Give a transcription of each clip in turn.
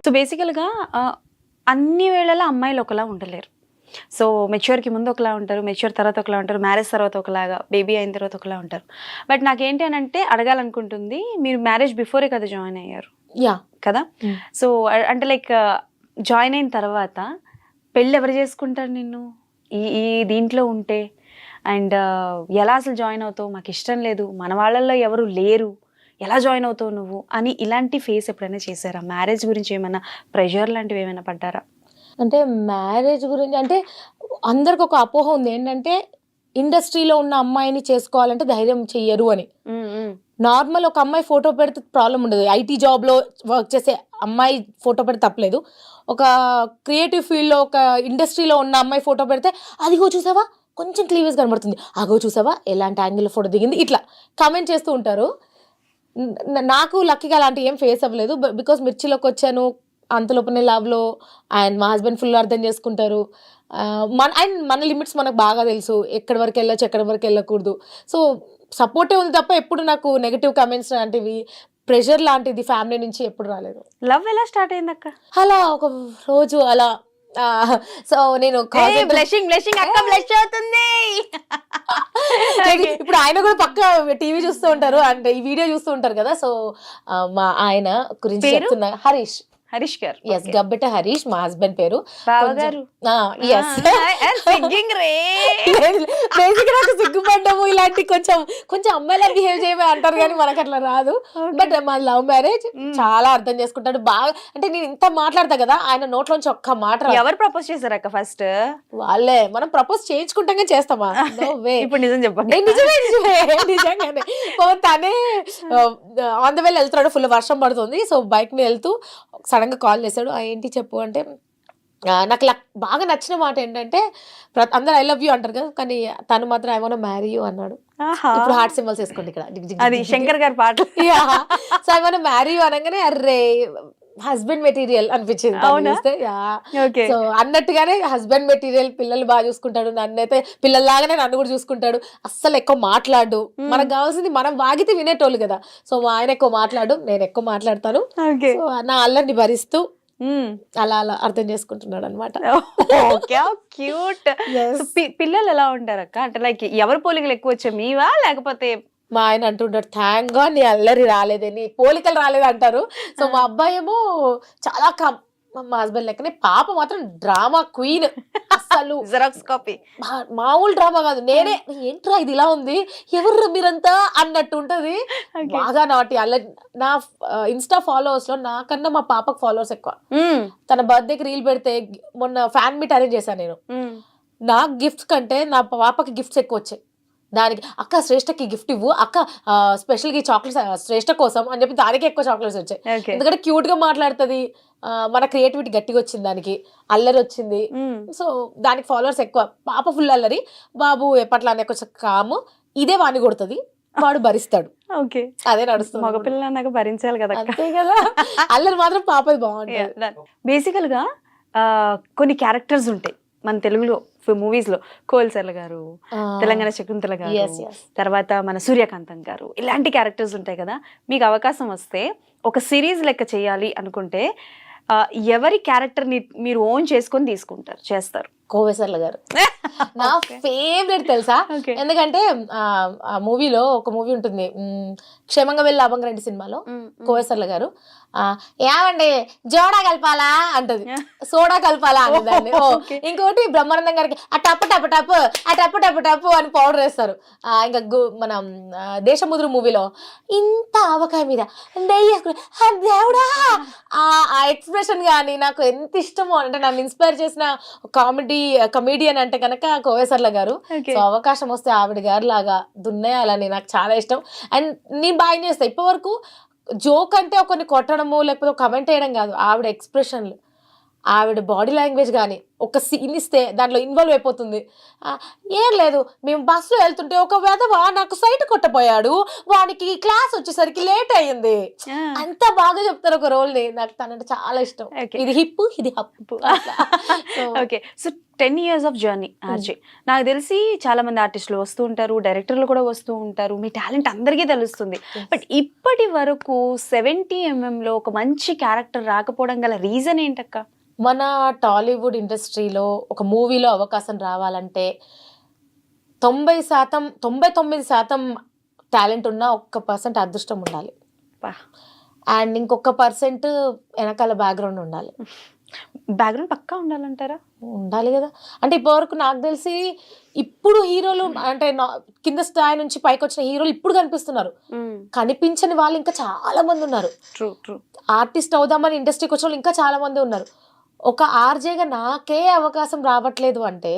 So బేసికల్గా అన్ని వేళలా అమ్మాయిలు ఒకలా ఉండలేరు. సో మెచ్యూర్కి ముందు ఒకలా ఉంటారు, మెచ్యూర్ తర్వాత ఒకలా ఉంటారు, మ్యారేజ్ తర్వాత ఒకలాగా, బేబీ అయిన తర్వాత ఒకలా ఉంటారు. బట్ నాకేంటి అని అంటే అడగాలనుకుంటుంది, మీరు మ్యారేజ్ బిఫోరే కదా జాయిన్ అయ్యారు కదా. సో అంటే లైక్ జాయిన్ అయిన తర్వాత పెళ్ళి ఎవరు చేసుకుంటారు నిన్ను ఈ దీంట్లో ఉంటే, అండ్ ఎలా అసలు జాయిన్ అవుతావు, మాకు ఇష్టం లేదు, మన వాళ్ళల్లో ఎవరు లేరు, ఎలా జాయిన్ అవుతావు నువ్వు అని ఇలాంటి ఫేస్ ఎప్పుడైనా చేశారా? మ్యారేజ్ గురించి ఏమైనా ప్రెషర్ లాంటివి ఏమైనా పడ్డారా? అంటే మ్యారేజ్ గురించి అంటే అందరికి ఒక అపోహ ఉంది ఏంటంటే ఇండస్ట్రీలో ఉన్న అమ్మాయిని చేసుకోవాలంటే ధైర్యం చెయ్యరు అని. నార్మల్ ఒక అమ్మాయి ఫోటో పెడితే ప్రాబ్లం ఉండదు, ఐటీ జాబ్లో వర్క్ చేసే అమ్మాయి ఫోటో పెడితే తప్పలేదు. ఒక క్రియేటివ్ ఫీల్డ్లో ఒక ఇండస్ట్రీలో ఉన్న అమ్మాయి ఫోటో పెడితే అదిగో చూసావా కొంచెం క్లీవేజ్ కనబడుతుంది, అగో చూసావా ఎలాంటి యాంగిల్లో ఫోటో దిగింది, ఇట్లా కామెంట్ చేస్తూ ఉంటారు. నాకు లక్కీగా అలాంటి ఏం ఫేస్ అవ్వలేదు. బికాస్ మిర్చిలోకి వచ్చాను, అంతలోపనే లవ్లో అండ్ మా హస్బెండ్ ఫుల్ అర్థం చేసుకుంటారు. మన లిమిట్స్ మనకు బాగా తెలుసు, ఎక్కడి వరకు వెళ్ళొచ్చు ఎక్కడి వరకు వెళ్ళకూడదు. సో సపోర్టే ఉంది తప్ప ఎప్పుడు నాకు నెగిటివ్ కమెంట్స్ లాంటివి, ప్రెషర్ లాంటిది ఫ్యామిలీ నుంచి ఎప్పుడు రాలేదు. లవ్ ఎలా స్టార్ట్ అయింది అక్క? అలా ఒక రోజు అలా సో నేను ఇప్పుడు ఆయన కూడా పక్క టీవీ చూస్తూ ఉంటారు అంటే ఈ వీడియో చూస్తూ ఉంటారు కదా. సో మా ఆయన గురించి చెప్తున్నా, హరీష్ గారు. ఎస్, గబ్బెట హరీష్ మా హస్బెండ్ పేరు. బేసిక్ నాకు సిగ్గుపడ్డాము, ఇలాంటి కొంచెం కొంచెం అమ్మాయిలా బిహేవ్ చేయమే అంటారు కానీ మనకు అట్లా రాదు. బట్ మా లవ్ మ్యారేజ్, చాలా అర్థం చేసుకుంటాడు బాగా. అంటే నేను ఇంత మాట్లాడతా కదా, ఆయన నోట్లోంచి ఒక్క మాట. ఎవరు ప్రపోజ్ చేశారు అక్క ఫస్ట్? వాళ్ళే. మనం ప్రపోజ్ చేయించుకుంటాగా చేస్తామా? ఇప్పుడు నిజం చెప్పండి. నిజంగానే తనే ఆన్ ద వే వెళ్తున్నాడు, ఫుల్ వర్షం పడుతుంది. సో బైక్ మీద వెళ్తూ సడన్ గా కాల్ చేశాడు. ఏంటి చెప్పు అంటే, నాకు బాగా నచ్చిన మాట ఏంటంటే, అందరు ఐ లవ్ యూ అంటారు కదా, కానీ తను మాత్రం I want to marry you అన్నాడు. ఇప్పుడు హార్ట్ సింబల్స్ వేసుకోండి ఇక్కడ, అది శంకర్ గారి పాట. So I want to marry you అనగానే అర్రే హస్బెండ్ మెటీరియల్ అనిపించింది. సో అన్నట్టుగానే హస్బెండ్ మెటీరియల్, పిల్లలు బాగా చూసుకుంటాడు, నన్నైతే పిల్లల్లాగానే నన్ను కూడా చూసుకుంటాడు, అస్సలు ఎక్కువ మాట్లాడు. మనకు కావాల్సింది మనం వాగితే వినేటోళ్ళు కదా. సో మా ఆయన ఎక్కువ మాట్లాడు, నేను ఎక్కువ మాట్లాడతాను. సో నా అల్లరిని భరిస్తూ అలా అలా అర్థం చేసుకుంటున్నాడు అనమాట. క్యూట్. పిల్లలు ఎలా ఉంటారు అక్క? అంటే లైక్ ఎవరి పోలికలు ఎక్కువ వచ్చాయి, మీవా లేకపోతే? మా ఆయన అంటుంటాడు, థ్యాంక్ గాడ్ నీ అల్లరి రాలేదే, నీ పోలికలు రాలేదు అంటారు. సో మా అబ్బాయి ఏమో చాలా మా హస్బెండ్ లెక్కనే, పాప మాత్రం డ్రామా క్వీన్. అసలు జెరాక్స్ కాపీ, మామూలు డ్రామా కాదు. నేనే ఏంట్రా ఇది ఇలా ఉంది, ఎవరు మీరంతా అన్నట్టు ఉంటది. బాగా నాటి అల్లరి. నా ఇన్స్టా ఫాలోవర్స్ లో నాకన్నా మా పాపకు ఫాలోవర్స్ ఎక్కువ. తన బర్త్డేకి రీల్ పెడితే, మొన్న ఫ్యాన్ మీట్ అరేంజ్ చేశాను నేను. నాకు గిఫ్ట్స్ కంటే నా పాపకి గిఫ్ట్స్ ఎక్కువ వచ్చాయి. దానికి అక్క శ్రేష్టకి గిఫ్ట్ ఇవ్వు, అక్క స్పెషల్గా ఈ చాక్లెట్స్ శ్రేష్ట కోసం అని చెప్పి దానికి ఎక్కువ చాక్లెట్స్ వచ్చాయి. ఎందుకంటే క్యూట్ గా మాట్లాడుతుంది, మన క్రియేటివిటీ గట్టిగా వచ్చింది, దానికి అల్లరి వచ్చింది. సో దానికి ఫాలోవర్స్ ఎక్కువ. పాప ఫుల్ అల్లరి, బాబు ఎప్పట్లానే కొంచెం కాము. ఇదే వాణి కొడుతుంది, వాడు భరిస్తాడు. అదే నడుస్తుంది. మగపిల్ల నాకు భరించాలి కదా. అంతే కదా, అల్లరి మాత్రం పాపది బాగుంటుంది. బేసికల్ గా కొన్ని క్యారెక్టర్స్ ఉంటాయి మన తెలుగులో మూవీస్ లో. కోల్సర్ల గారు, తెలంగాణ శకుంతల గారు, తర్వాత మన సూర్యకాంతం గారు, ఇలాంటి క్యారెక్టర్స్ ఉంటాయి కదా. మీకు అవకాశం వస్తే ఒక సిరీస్ లెక్క చేయాలి అనుకుంటే ఎవరి క్యారెక్టర్ ని మీరు ఓన్ చేసుకొని చేస్తారు? కోవేసర్ల గారు నా ఫేవరెట్ తెలుసా. ఎందుకంటే ఆ మూవీలో ఒక మూవీ ఉంటుంది, క్షేమంగా వెళ్ళి లాభంగా రండి సినిమాలో కోవేసర్ల గారు ఏమండి జోడా కలపాలా అంటది, సోడా కలపాలా అనేదాన్ని. ఇంకోటి బ్రహ్మానందం గారికి ఆ టప్పు టప్పు టప్పు ఆ టప్పు టప్పు టప్పు అని పౌడర్ వేస్తారు. ఇంకా మనం దేశముద్రు మూవీలో ఇంత ఆవకాయ మీద నెయ్యి వేసుకుని దేవుడా, ఆ ఎక్స్ప్రెషన్ కానీ నాకు ఎంత ఇష్టమో. అంటే నన్ను ఇన్స్పైర్ చేసిన కమీడియన్ అంటే కనుక కోవేసర్ల గారు. సో అవకాశం వస్తే ఆవిడ గారు లాగా దున్నేయాలని నాకు చాలా ఇష్టం. అండ్ నేను బాగా చేస్తాను. ఇప్పటి వరకు జోక్ అంటే ఒకరిని కొట్టడము లేకపోతే కమెంట్ చేయడం కాదు, ఆవిడ ఎక్స్ప్రెషన్లు, ఆవిడ బాడీ లాంగ్వేజ్ కానీ ఒక సీన్ ఇస్తే దాంట్లో ఇన్వాల్వ్ అయిపోతుంది. ఏం లేదు, మేము బస్సులో వెళ్తుంటే ఒక వెధవ నాకు సైట్ కొట్టపోయాడు, వానికి క్లాస్ వచ్చేసరికి లేట్ అయ్యింది. అంత బాగా చెప్తారు ఒక రోల్ ని. నాకు తనంటే చాలా ఇష్టం. ఇది హిప్, ఇది హప్పు. Okay, so 10 years of journey RJ. నాకు తెలిసి చాలా మంది ఆర్టిస్టులు వస్తూ ఉంటారు, డైరెక్టర్లు కూడా వస్తూ ఉంటారు, మీ టాలెంట్ అందరికీ తెలుస్తుంది. బట్ ఇప్పటి వరకు 70mm లో ఒక మంచి క్యారెక్టర్ రాకపోవడం గల రీజన్ ఏంటక్క? మన టాలీవుడ్ ఇండస్ట్రీలో ఒక మూవీలో అవకాశం రావాలంటే 90%, 99% టాలెంట్ ఉన్న 1% అదృష్టం ఉండాలి. అండ్ ఇంకొక 1% వెనకాల బ్యాక్గ్రౌండ్ ఉండాలి. బ్యాక్గ్రౌండ్ పక్కా ఉండాలంటారా? ఉండాలి కదా. అంటే ఇప్పటివరకు నాకు తెలిసి ఇప్పుడు హీరోలు అంటే కింద స్థాయి నుంచి పైకి వచ్చిన హీరోలు ఇప్పుడు కనిపిస్తున్నారు. కనిపించని వాళ్ళు ఇంకా చాలా మంది ఉన్నారు. ఆర్టిస్ట్ అవుదామని ఇండస్ట్రీకి వచ్చిన వాళ్ళు ఇంకా చాలా మంది ఉన్నారు. ఒక ఆర్జేగా నాకే అవకాశం రావట్లేదు అంటే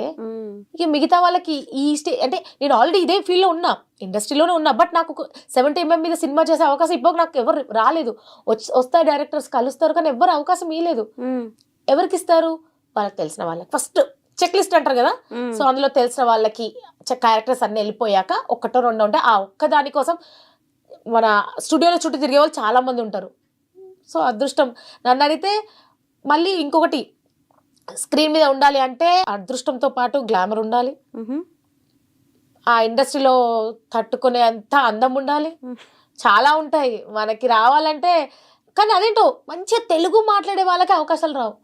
ఇక మిగతా వాళ్ళకి ఈ అంటే నేను ఆల్రెడీ ఇదే ఫీల్డ్ లో ఉన్నా, ఇండస్ట్రీలోనే ఉన్నా. బట్ నాకు 70mm మీద సినిమా చేసే అవకాశం ఇప్పుడు నాకు ఎవరు రాలేదు. వస్తాయి డైరెక్టర్స్ కలుస్తారు, కానీ ఎవరు అవకాశం ఇవ్వలేదు. ఎవరికి ఇస్తారు? వాళ్ళకి తెలిసిన వాళ్ళకి. ఫస్ట్ చెక్ లిస్ట్ అంటారు కదా, సో అందులో తెలిసిన వాళ్ళకి క్యారెక్టర్స్ అన్ని వెళ్ళిపోయాక ఒకటో రెండో ఉంటే ఆ ఒక్క దానికోసం మన స్టూడియోలో చుట్టూ తిరిగే వాళ్ళు చాలా మంది ఉంటారు. సో అదృష్టం నన్ను అడిగితే. మళ్ళీ ఇంకొకటి, స్క్రీన్ మీద ఉండాలి అంటే అదృష్టంతో పాటు గ్లామర్ ఉండాలి, ఆ ఇండస్ట్రీలో తట్టుకునే అంత అందం ఉండాలి. చాలా ఉంటాయి మనకి రావాలంటే. కానీ అదేంటో మంచిగా తెలుగు మాట్లాడే వాళ్ళకి అవకాశాలు రావు.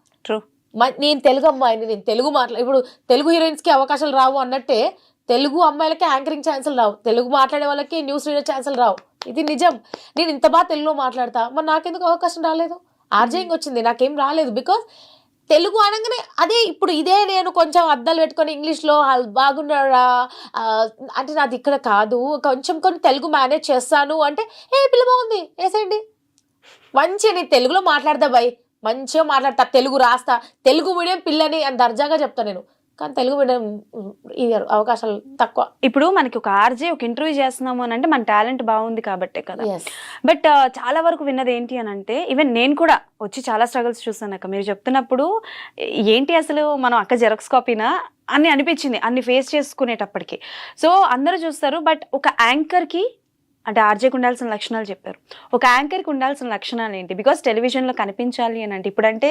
నేను తెలుగు అమ్మాయిని, నేను తెలుగు ఇప్పుడు తెలుగు హీరోయిన్స్ కి అవకాశాలు రావు అన్నట్టే తెలుగు అమ్మాయిలకి యాంకరింగ్ ఛాన్సులు రావు, తెలుగు మాట్లాడే వాళ్ళకి న్యూస్ రీడర్ ఛాన్సులు రావు. ఇది నిజం. నేను ఇంత బాగా తెలుగులో మాట్లాడతా, మరి నాకెందుకు అవకాశం రాలేదు? ఆర్జేయింగ్ వచ్చింది, నాకేం రాలేదు. బికాస్ తెలుగు అనగానే అదే. ఇప్పుడు ఇదే నేను కొంచెం అద్దాలు పెట్టుకొని ఇంగ్లీష్లో బాగున్నాడా అంటే నాది ఇక్కడ కాదు, కొంచెం కొన్ని తెలుగు మేనేజ్ చేస్తాను అంటే పిల్ల బాగుంది వేసేయండి. మంచిగా నేను తెలుగులో మాట్లాడతా బాయ్, మంచిగా మాట్లాడతా, తెలుగు రాస్తా, తెలుగు మీడియం పిల్లని అని దర్జాగా చెప్తా నేను. కానీ తెలుగు మీడియం అవకాశాలు తక్కువ. ఇప్పుడు మనకి ఒక ఆర్జే ఒక ఇంటర్వ్యూ చేస్తున్నాము అని అంటే మన టాలెంట్ బాగుంది కాబట్టే కదా. బట్ చాలా వరకు విన్నది ఏంటి అని అంటే, ఈవెన్ నేను కూడా వచ్చి చాలా స్ట్రగుల్స్ చూసాను అక్క. మీరు చెప్తున్నప్పుడు ఏంటి అసలు మనం అక్క జెరాక్స్ కాపీనా అని అనిపించింది అన్ని ఫేస్ చేసుకునేటప్పటికి. సో అందరూ చూస్తారు, బట్ ఒక యాంకర్కి అంటే ఆర్జేకి ఉండాల్సిన లక్షణాలు చెప్పారు. ఒక యాంకర్కి ఉండాల్సిన లక్షణాలు ఏంటి? బికాస్ టెలివిజన్లో కనిపించాలి అని అంటే ఇప్పుడంటే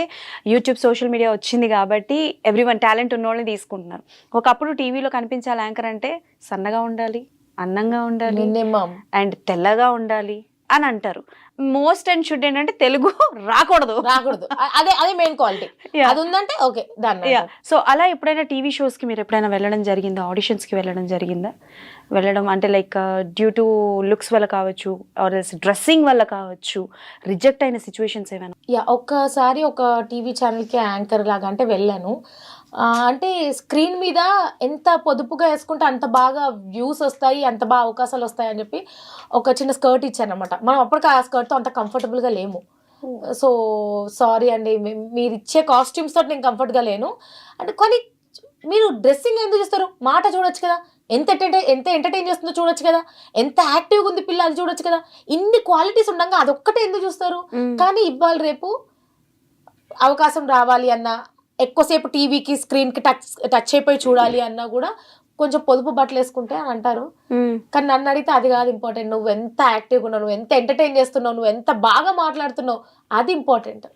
యూట్యూబ్ సోషల్ మీడియా వచ్చింది కాబట్టి ఎవ్రీవన్ టాలెంట్ ఉన్న వాళ్ళని తీసుకుంటున్నారు. ఒకప్పుడు టీవీలో కనిపించాలి యాంకర్ అంటే సన్నగా ఉండాలి, అందంగా ఉండాలి అండ్ తెల్లగా ఉండాలి అని అంటారు. మోస్ట్ అండ్ షుడ్ ఏంటంటే తెలుగు రాకూడదు. అదే మెయిన్ క్వాలిటీ. అది ఉందంటే ఓకే దాన్ని. సో అలా ఎప్పుడైనా టీవీ షోస్కి మీరు ఎప్పుడైనా వెళ్ళడం జరిగిందా? ఆడిషన్స్కి వెళ్ళడం జరిగిందా? వెళ్ళడం అంటే లైక్ డ్యూ టు లుక్స్ వల్ల కావచ్చు, ఆర్ డ్రెస్సింగ్ వల్ల కావచ్చు, రిజెక్ట్ అయిన సిచ్యువేషన్స్ ఏమైనా? ఒక్కసారి ఒక టీవీ ఛానల్కి యాంకర్ లాగా అంటే వెళ్ళాను. అంటే స్క్రీన్ మీద ఎంత పొదుపుగా వేసుకుంటే అంత బాగా వ్యూస్ వస్తాయి, అంత బాగా అవకాశాలు వస్తాయి అని చెప్పి ఒక చిన్న స్కర్ట్ ఇచ్చాను అనమాట. మనం అప్పటికి ఆ స్కర్ట్తో అంత కంఫర్టబుల్గా లేము. సో సారీ అండి, మీరు ఇచ్చే కాస్ట్యూమ్స్ తోటి నేను కంఫర్ట్గా లేను అంటే. కానీ మీరు డ్రెస్సింగ్ ఎందుకు చూస్తారు? మాట చూడొచ్చు కదా, ఎంత ఎంటర్టైన్ చేస్తుందో చూడొచ్చు కదా, ఎంత యాక్టివ్గా ఉంది పిల్ల అది చూడొచ్చు కదా. ఇన్ని క్వాలిటీస్ ఉండగా అదొక్కటే ఎందుకు చూస్తారు? కానీ ఇవాళ రేపు అవకాశం రావాలి అన్నా, ఎక్కువసేపు టీవీకి స్క్రీన్కి టచ్ అయిపోయి చూడాలి అన్నా కూడా కొంచెం పొదుపు బట్టలు వేసుకుంటే అని అంటారు. కానీ నన్ను అడిగితే అది కాదు ఇంపార్టెంట్. నువ్వు ఎంత యాక్టివ్గా ఉన్నావు, నువ్వు ఎంత ఎంటర్టైన్ చేస్తున్నావు, నువ్వు ఎంత బాగా మాట్లాడుతున్నావు, అది ఇంపార్టెంట్.